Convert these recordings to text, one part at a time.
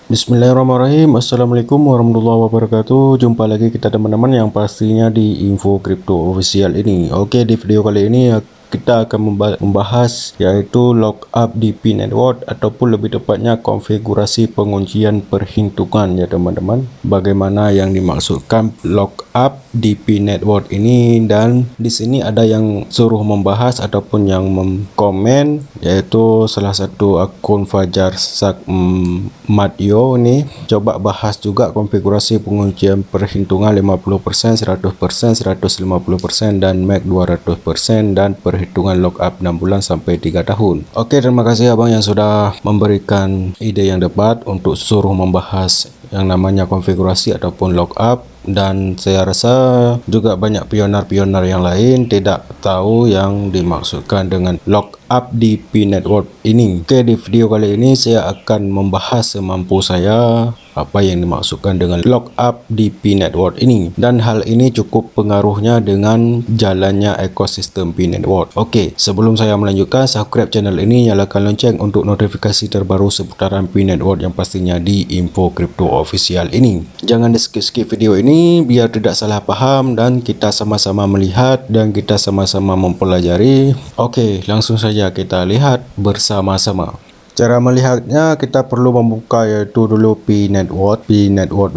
Bismillahirrahmanirrahim. Assalamualaikum warahmatullahi wabarakatuh. Jumpa lagi kita teman-teman yang pastinya di Info Crypto Official ini. Oke, di video kali ini kita akan membahas yaitu lockup di Pi Network ataupun lebih tepatnya konfigurasi penguncian perhitungan ya teman-teman. Bagaimana yang dimaksudkan lockup di Pi Network ini, dan di sini ada yang suruh membahas ataupun yang mengkomen yaitu salah satu akun Fajar Madyo nih, coba bahas juga konfigurasi penguncian perhitungan 50%, 100%, 150% dan max 200% dan perhitungan lockup 6 bulan sampai 3 tahun. Oke, terima kasih abang yang sudah memberikan ide yang tepat untuk suruh membahas yang namanya konfigurasi ataupun lockup, dan saya rasa juga banyak pioner-pioner yang lain tidak tahu yang dimaksudkan dengan lockup di Pi Network ini. Oke, di video kali ini saya akan membahas semampu saya apa yang dimaksudkan dengan lockup di Pi Network ini, dan hal ini cukup pengaruhnya dengan jalannya ekosistem Pi Network. Oke, sebelum saya melanjutkan, subscribe channel ini, nyalakan lonceng untuk notifikasi terbaru seputaran Pi Network yang pastinya di Info Crypto Official ini. Jangan di skip video ini biar tidak salah paham dan kita sama-sama melihat dan kita sama-sama mempelajari. Oke, langsung saja kita lihat bersama-sama. Cara melihatnya kita perlu membuka yaitu dulu Pi Network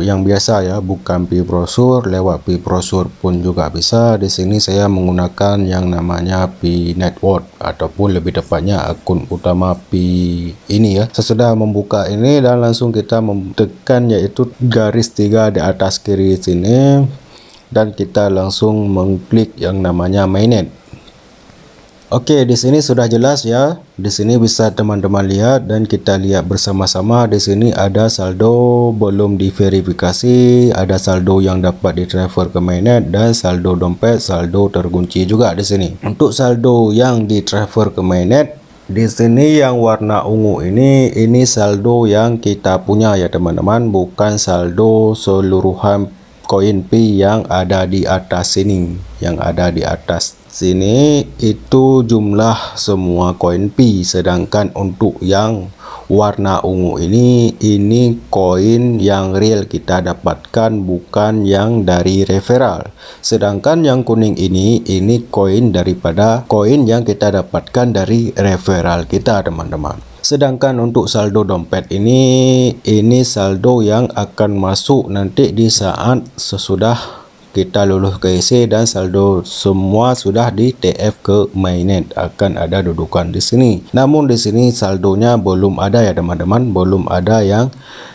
yang biasa ya, bukan Pi brosur. Lewat Pi brosur pun juga bisa. Di sini saya menggunakan yang namanya Pi Network ataupun lebih tepatnya akun utama Pi ini ya. Sesudah membuka ini dan langsung kita tekan yaitu garis 3 di atas kiri sini, dan kita langsung mengklik yang namanya mainnet. Oke, di sini sudah jelas ya. Di sini bisa teman-teman lihat dan kita lihat bersama-sama. Di sini ada saldo belum diverifikasi, ada saldo yang dapat ditransfer ke mainnet, dan saldo dompet, saldo terkunci juga di sini. Untuk saldo yang ditransfer ke mainnet, di sini yang warna ungu ini saldo yang kita punya ya teman-teman, bukan saldo seluruhan koin Pi yang ada di atas sini. Yang ada di atas sini itu jumlah semua koin Pi, sedangkan untuk yang warna ungu ini koin yang real kita dapatkan, bukan yang dari referral. Sedangkan yang kuning ini koin daripada koin yang kita dapatkan dari referral kita teman-teman. Sedangkan untuk saldo dompet ini saldo yang akan masuk nanti di saat sesudah kita lulus KIC dan saldo semua sudah di TF ke mainnet, akan ada dudukan di sini. Namun di sini saldonya belum ada ya teman-teman, belum ada yang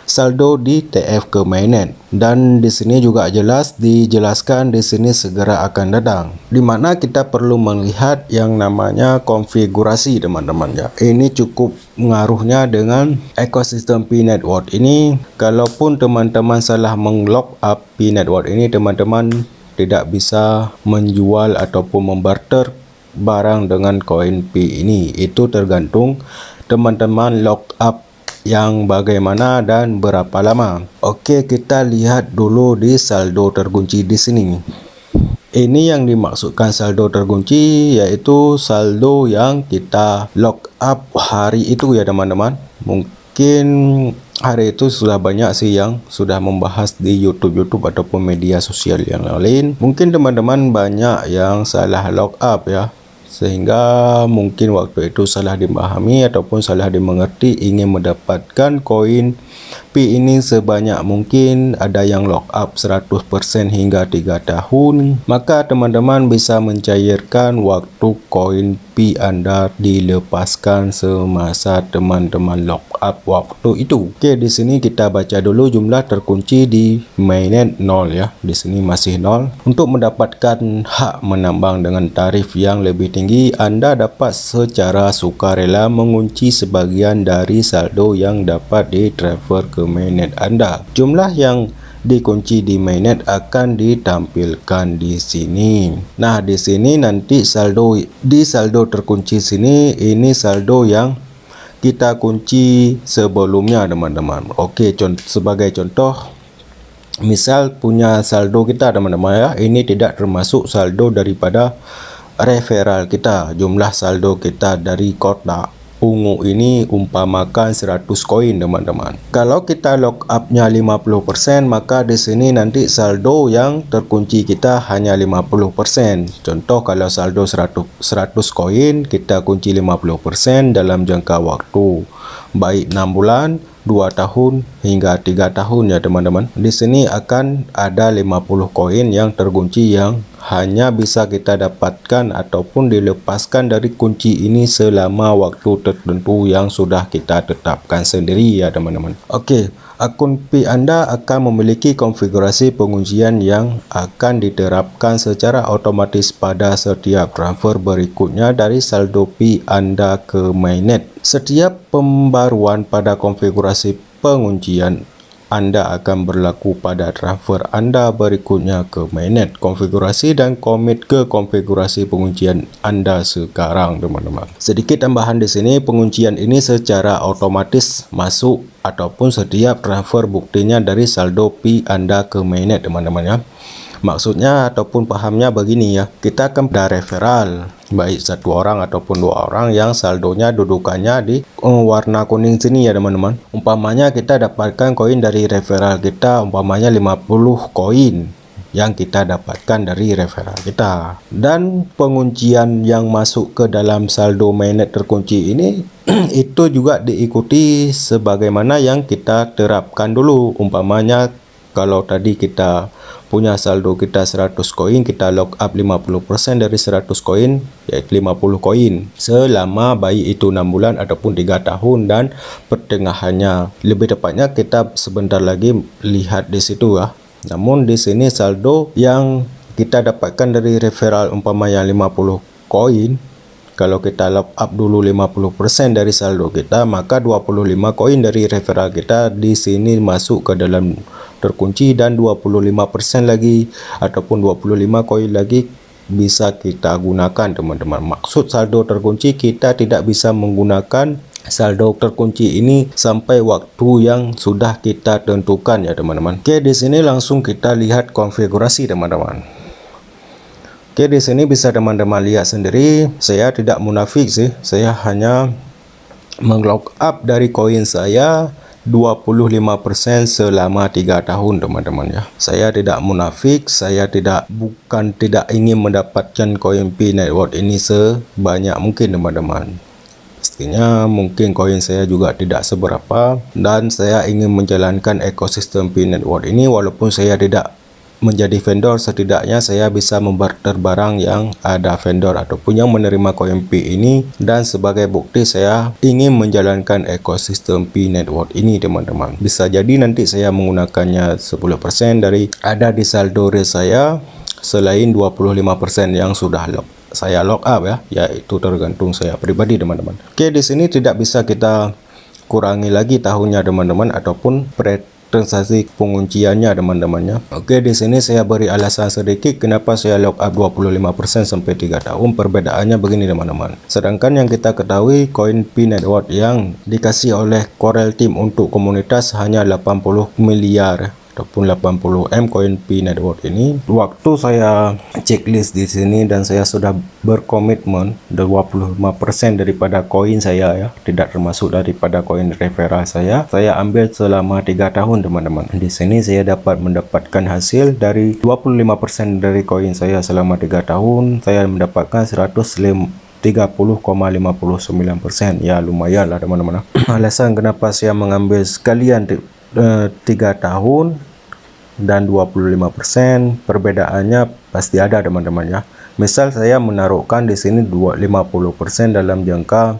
saldo di TF ke mainnet. Dan di sini juga jelas dijelaskan di sini segera akan datang, di mana kita perlu melihat yang namanya konfigurasi teman-teman ya. Ini cukup ngaruhnya dengan ekosistem Pi Network ini. Kalaupun teman-teman salah menglock up Pi Network ini, teman-teman tidak bisa menjual ataupun membarter barang dengan koin Pi ini. Itu tergantung teman-teman lock up yang bagaimana dan berapa lama. Oke, kita lihat dulu di saldo terkunci di sini. Ini yang dimaksudkan saldo terkunci yaitu saldo yang kita lock up hari itu ya teman-teman. Mungkin hari itu sudah banyak sih yang sudah membahas di YouTube ataupun media sosial yang lain. Mungkin teman-teman banyak yang salah lock up ya, sehingga mungkin waktu itu salah dimahami ataupun salah dimengerti, ingin mendapatkan koin Pi ini sebanyak mungkin. Ada yang lock up 100% hingga 3 tahun, maka teman-teman bisa mencairkan waktu koin Pi Anda dilepaskan semasa teman-teman lock up waktu itu. Oke, di sini kita baca dulu jumlah terkunci di mainnet 0 ya. Di sini masih 0. Untuk mendapatkan hak menambang dengan tarif yang lebih tinggi, Anda dapat secara sukarela mengunci sebagian dari saldo yang dapat ditransfer ke mainnet Anda. Jumlah yang dikunci di mainnet akan ditampilkan di sini. Nah, di sini nanti saldo terkunci sini, ini saldo yang kita kunci sebelumnya teman-teman. Oke, sebagai contoh, misal punya saldo kita teman-teman ya, ini tidak termasuk saldo daripada referral kita, jumlah saldo kita dari kotak ungu ini umpamakan 100 koin teman-teman. Kalau kita lock up-nya 50%, maka di sini nanti saldo yang terkunci kita hanya 50%. Contoh kalau saldo 100 koin, kita kunci 50% dalam jangka waktu baik 6 bulan, 2 tahun hingga 3 tahun ya teman-teman. Di sini akan ada 50 koin yang terkunci yang hanya bisa kita dapatkan ataupun dilepaskan dari kunci ini selama waktu tertentu yang sudah kita tetapkan sendiri ya teman-teman. Oke, akun Pi Anda akan memiliki konfigurasi penguncian yang akan diterapkan secara otomatis pada setiap transfer berikutnya dari saldo Pi Anda ke mainnet. Setiap pembaruan pada konfigurasi penguncian Anda akan berlaku pada transfer Anda berikutnya ke mainnet. Konfigurasi dan komit ke konfigurasi penguncian Anda sekarang teman-teman. Sedikit tambahan di sini, penguncian ini secara otomatis masuk ataupun setiap transfer buktinya dari saldo Pi Anda ke mainnet teman-teman ya. Maksudnya ataupun pahamnya begini ya, kita akan ada referral baik 1 orang ataupun 2 orang yang saldonya dudukannya di warna kuning sini ya teman-teman. Umpamanya kita dapatkan koin dari referral kita, umpamanya 50 koin yang kita dapatkan dari referral kita, dan penguncian yang masuk ke dalam saldo mainnet terkunci ini itu juga diikuti sebagaimana yang kita terapkan dulu. Umpamanya kalau tadi kita punya saldo kita 100 koin, kita lock up 50% dari 100 koin, yaitu 50 koin selama baik itu 6 bulan ataupun 3 tahun, dan pertengahannya, lebih tepatnya kita sebentar lagi lihat di situ ya. Namun di sini saldo yang kita dapatkan dari referral umpamanya 50 koin, kalau kita lock up dulu 50% dari saldo kita, maka 25 koin dari referral kita di sini masuk ke dalam terkunci, dan 25% lagi ataupun 25 koin lagi bisa kita gunakan teman-teman. Maksud saldo terkunci, kita tidak bisa menggunakan saldo terkunci ini sampai waktu yang sudah kita tentukan ya teman-teman. Oke, di sini langsung kita lihat konfigurasi teman-teman. Oke, di sini bisa teman-teman lihat sendiri, saya tidak munafik sih, saya hanya menglock up dari koin saya 25% selama 3 tahun teman-teman ya. Saya tidak munafik, saya bukan tidak ingin mendapatkan koin Pi Network ini sebanyak mungkin teman-teman. Pastinya mungkin koin saya juga tidak seberapa, dan saya ingin menjalankan ekosistem Pi Network ini walaupun saya tidak menjadi vendor. Setidaknya saya bisa membarter barang yang ada vendor ataupun yang menerima koin Pi ini, dan sebagai bukti saya ingin menjalankan ekosistem Pi Network ini teman-teman. Bisa jadi nanti saya menggunakannya 10% dari ada di saldo real saya selain 25% yang sudah saya lock up ya, yaitu tergantung saya pribadi teman-teman. Oke, di sini tidak bisa kita kurangi lagi tahunnya teman-teman ataupun transaksi pengunciannya teman-temannya. Oke, di sini saya beri alasan sedikit kenapa saya lock up 25% sampai 3 tahun. Perbedaannya begini teman-teman. Sedangkan yang kita ketahui koin Pi Network yang dikasih oleh Corel Team untuk komunitas hanya 80 miliar ataupun 80 M koin Pi Network ini. Waktu saya checklist di sini dan saya sudah berkomitmen 25% daripada koin saya ya, tidak termasuk daripada koin referral saya ambil selama 3 tahun teman-teman. Di sini saya dapat mendapatkan hasil dari 25% dari koin saya selama 3 tahun, saya mendapatkan 30,59%. Ya lumayan lah teman-teman. Alasan kenapa saya mengambil sekalian 3 tahun dan 25%, perbedaannya pasti ada teman-teman ya. Misal saya menaruhkan di sini 50% dalam jangka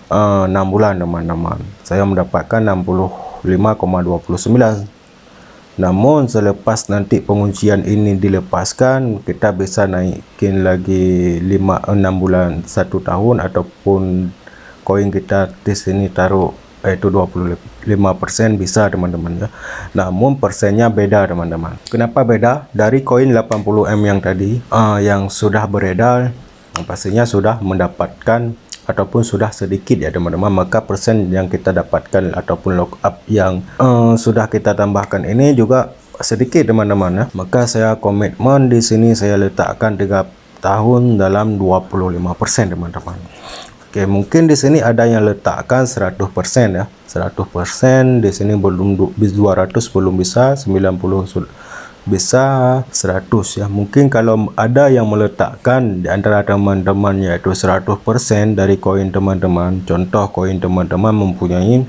6 bulan teman-teman, saya mendapatkan 65,29. Namun selepas nanti penguncian ini dilepaskan, kita bisa naikin lagi 6 bulan 1 tahun, ataupun koin kita di sini taruh itu 25% bisa teman-teman ya. Namun persennya beda teman-teman. Kenapa beda? Dari koin 80M yang tadi yang sudah beredar, pastinya sudah mendapatkan ataupun sudah sedikit ya teman-teman, maka persen yang kita dapatkan ataupun lock up yang sudah kita tambahkan ini juga sedikit teman-teman ya. Maka saya komitmen di sini saya letakkan 3 tahun dalam 25% teman-teman. Oke, mungkin di sini ada yang letakkan 100% ya. 100% di sini belum 200 belum bisa, 90 bisa, 100 ya. Mungkin kalau ada yang meletakkan di antara teman-teman yaitu 100% dari koin teman-teman. Contoh koin teman-teman mempunyai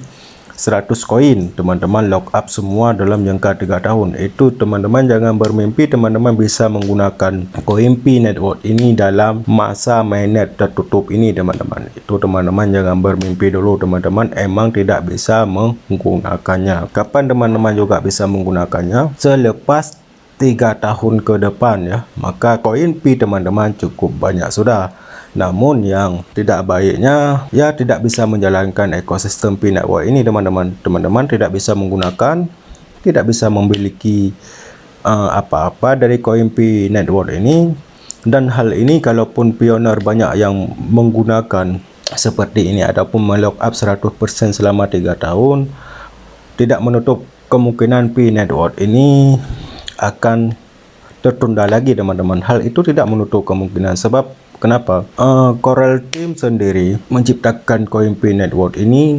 100 koin, teman-teman lock up semua dalam jangka 3 tahun. Itu teman-teman jangan bermimpi teman-teman bisa menggunakan koin Pi Network ini dalam masa mainnet tertutup ini, teman-teman. Itu teman-teman jangan bermimpi dulu, teman-teman. Emang tidak bisa menggunakannya. Kapan teman-teman juga bisa menggunakannya? Selepas 3 tahun ke depan ya. Maka koin Pi teman-teman cukup banyak sudah. Namun yang tidak baiknya ya tidak bisa menjalankan ekosistem Pi Network ini, teman-teman. Teman-teman tidak bisa menggunakan, tidak bisa memiliki apa-apa dari koin Pi Network ini. Dan hal ini kalaupun pioner banyak yang menggunakan seperti ini ataupun melock up 100% selama 3 tahun, tidak menutup kemungkinan Pi Network ini akan tertunda lagi, teman-teman. Hal itu tidak menutup kemungkinan. Sebab kenapa? Coral Team sendiri menciptakan koin Pi Network ini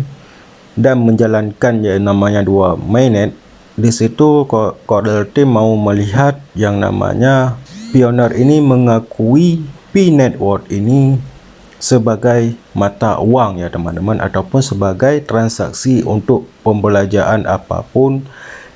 dan menjalankan yang namanya 2 mainnet. Di situ Coral Team mau melihat yang namanya pioner ini mengakui Pi Network ini sebagai mata uang ya, teman-teman, ataupun sebagai transaksi untuk pembelajaran apapun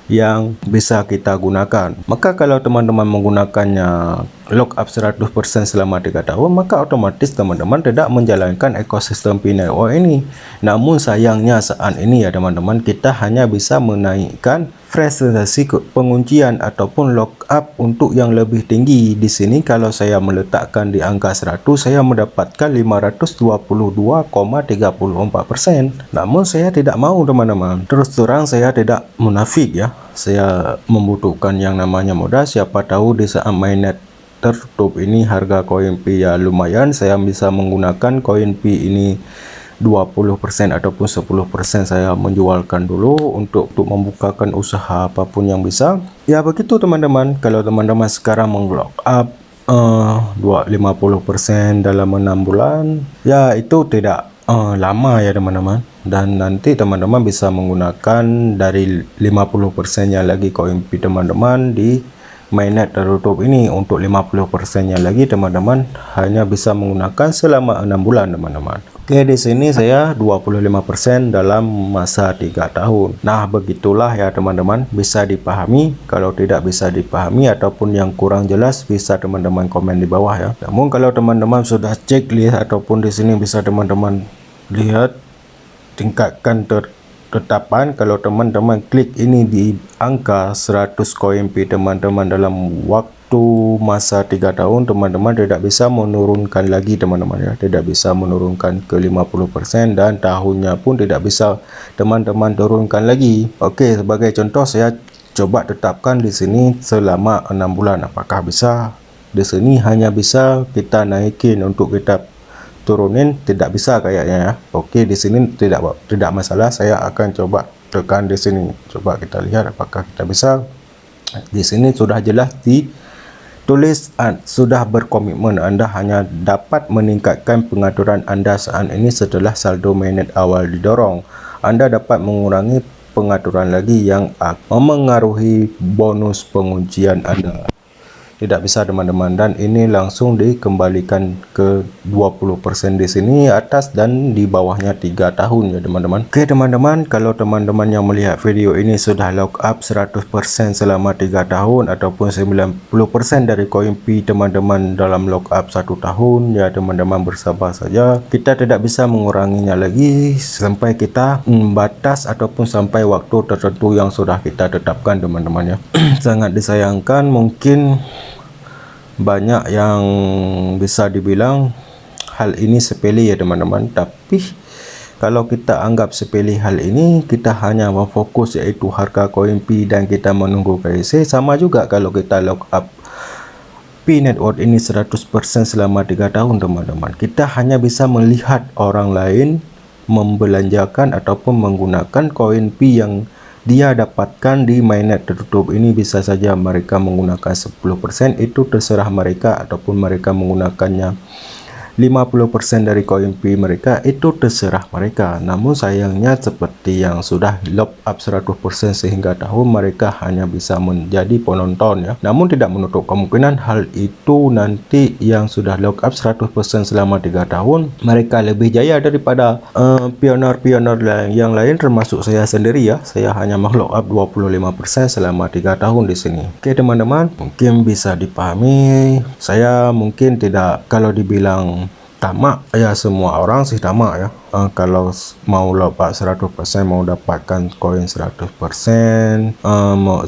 yang bisa kita gunakan. Maka kalau teman-teman menggunakannya lock up 100% selama 3 tahun, maka otomatis teman-teman tidak menjalankan ekosistem Pi Network ini. Namun sayangnya saat ini ya, teman-teman, kita hanya bisa menaikkan frekuensi penguncian ataupun lock up untuk yang lebih tinggi. Di sini kalau saya meletakkan di angka 100, saya mendapatkan 522,34%. Namun saya tidak mau, teman-teman. Terus terang saya tidak munafik ya. Saya membutuhkan yang namanya modal. Siapa tahu di saat mainnet tertutup ini harga koin Pi ya lumayan, saya bisa menggunakan koin Pi ini 20% ataupun 10% saya menjualkan dulu untuk membukakan usaha apapun yang bisa. Ya begitu, teman-teman. Kalau teman-teman sekarang menglock up 50% dalam 6 bulan, ya itu tidak lama ya, teman-teman. Dan nanti teman-teman bisa menggunakan dari 50%-nya lagi koin Pi teman-teman di mainnet tertutup ini. Untuk 50%-nya lagi teman-teman hanya bisa menggunakan selama 6 bulan, teman-teman. Oke, di sini saya 25% dalam masa 3 tahun. Nah, begitulah ya, teman-teman. Bisa dipahami. Kalau tidak bisa dipahami ataupun yang kurang jelas, bisa teman-teman komen di bawah ya. Namun kalau teman-teman sudah cek lihat ataupun di sini bisa teman-teman lihat tingkatkan tetapan. Kalau teman-teman klik ini di angka 100 koin Pi teman-teman dalam waktu masa 3 tahun, teman-teman tidak bisa menurunkan lagi, teman-teman ya. Tidak bisa menurunkan ke 50% dan tahunnya pun tidak bisa teman-teman turunkan lagi. Oke, sebagai contoh saya coba tetapkan di sini selama 6 bulan. Apakah bisa? Di sini hanya bisa kita naikin, untuk kita turunin tidak bisa kayaknya ya. Oke, di sini tidak masalah. Saya akan coba tekan di sini. Coba kita lihat apakah kita bisa. Di sini sudah jelas ditulis sudah berkomitmen. Anda hanya dapat meningkatkan pengaturan Anda saat ini setelah saldo mainnet awal didorong. Anda dapat mengurangi pengaturan lagi yang akan mengaruhi bonus penguncian Anda. Tidak bisa, teman-teman, dan ini langsung dikembalikan ke 20% di sini atas dan di bawahnya 3 tahun ya, teman-teman. Oke, teman-teman, kalau teman-teman yang melihat video ini sudah lock up 100% selama 3 tahun ataupun 90% dari koin Pi teman-teman dalam lock up 1 tahun ya, teman-teman bersabar saja. Kita tidak bisa menguranginya lagi sampai kita batas ataupun sampai waktu tertentu yang sudah kita tetapkan, teman-teman ya. Sangat disayangkan, mungkin banyak yang bisa dibilang hal ini sepele ya, teman-teman. Tapi kalau kita anggap sepele hal ini, kita hanya memfokus yaitu harga koin Pi dan kita menunggu KIC. Sama juga kalau kita lock up Pi Network ini 100% selama 3 tahun, teman-teman. Kita hanya bisa melihat orang lain membelanjakan ataupun menggunakan koin Pi yang dia dapatkan di mainnet tertutup ini. Bisa saja mereka menggunakan 10%, itu terserah mereka, ataupun mereka menggunakannya 50% dari koin P mereka itu terserah mereka. Namun sayangnya seperti yang sudah lock up 100% sehingga tahun, mereka hanya bisa menjadi penonton ya. Namun tidak menutup kemungkinan hal itu nanti yang sudah lock up 100% selama 3 tahun mereka lebih jaya daripada pionir-pionir yang lain, termasuk saya sendiri ya. Saya hanya lock up 25% selama 3 tahun di sini. Oke teman-teman, mungkin bisa dipahami. Saya mungkin tidak, kalau dibilang tamak ya, semua orang sih tamak ya. Kalau mau lock 100%, mau dapatkan koin 100%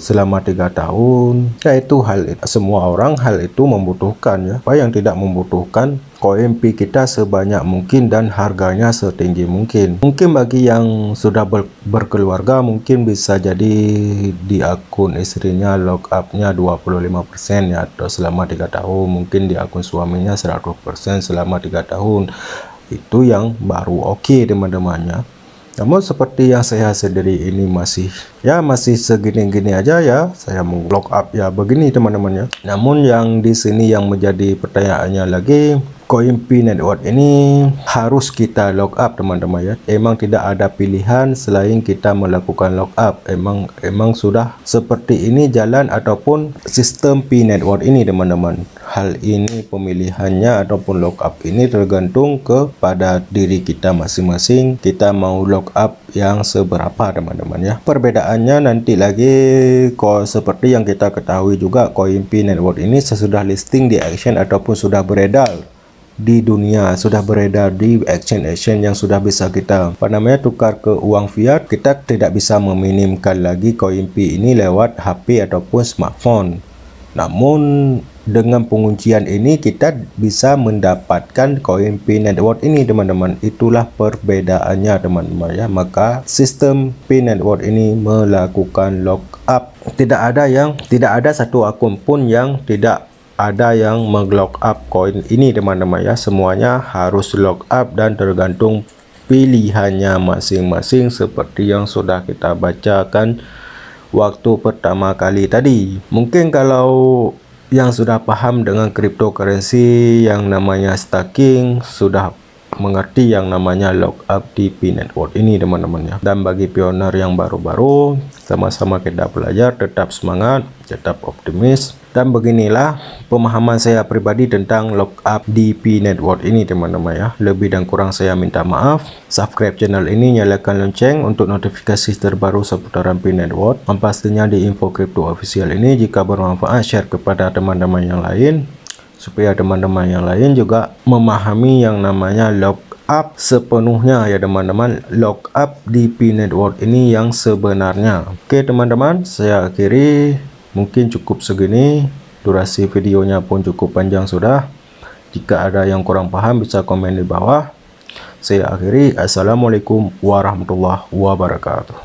selama 3 tahun ya, itu semua orang hal itu membutuhkan ya. Apa yang tidak membutuhkan koin P kita sebanyak mungkin dan harganya setinggi mungkin. Mungkin bagi yang sudah berkeluarga mungkin bisa jadi di akun istrinya lock upnya 25% ya, atau selama 3 tahun. Mungkin di akun suaminya 100% selama 3 tahun. Itu yang baru oke teman-temannya. Namun seperti yang saya sendiri ini masih segini-gini aja ya, saya mau lock up ya begini teman-temannya. Namun yang di sini yang menjadi pertanyaannya lagi, koin P network ini harus kita lock up teman-teman ya. Emang tidak ada pilihan selain kita melakukan lock up. Emang sudah seperti ini jalan ataupun sistem P network ini teman-teman. Hal ini pemilihannya ataupun lock up ini tergantung kepada diri kita masing-masing. Kita mau lock up yang seberapa teman-teman ya. Perbedaannya nanti lagi seperti yang kita ketahui juga, koin P network ini sesudah listing di Action ataupun sudah beredar di dunia, sudah beredar di exchange yang sudah bisa kita tukar ke uang fiat, kita tidak bisa meminimkan lagi koin P ini lewat HP ataupun smartphone. Namun dengan penguncian ini kita bisa mendapatkan koin P network ini teman-teman. Itulah perbedaannya teman-teman ya. Maka sistem P network ini melakukan lock up. Tidak ada satu akun pun yang tidak ada yang meng-lock up koin ini teman-teman ya. Semuanya harus lock up dan tergantung pilihannya masing-masing seperti yang sudah kita bacakan waktu pertama kali tadi. Mungkin kalau yang sudah paham dengan cryptocurrency yang namanya staking, sudah mengerti yang namanya lock up di P network ini teman-teman ya. Dan bagi pionir yang baru-baru, sama-sama kita belajar, tetap semangat, tetap optimis. Dan beginilah pemahaman saya pribadi tentang lock up di P network ini teman-teman ya. Lebih dan kurang saya minta maaf. Subscribe channel ini, nyalakan lonceng untuk notifikasi terbaru seputaran P network. Pastinya di info crypto official ini, jika bermanfaat share kepada teman-teman yang lain, supaya teman-teman yang lain juga memahami yang namanya lock up sepenuhnya ya teman-teman. Lock up di P network ini yang sebenarnya. Oke teman-teman, saya akhiri. Mungkin cukup segini. Durasi videonya pun cukup panjang sudah. Jika ada yang kurang paham bisa komen di bawah. Saya akhiri. Assalamualaikum warahmatullahi wabarakatuh.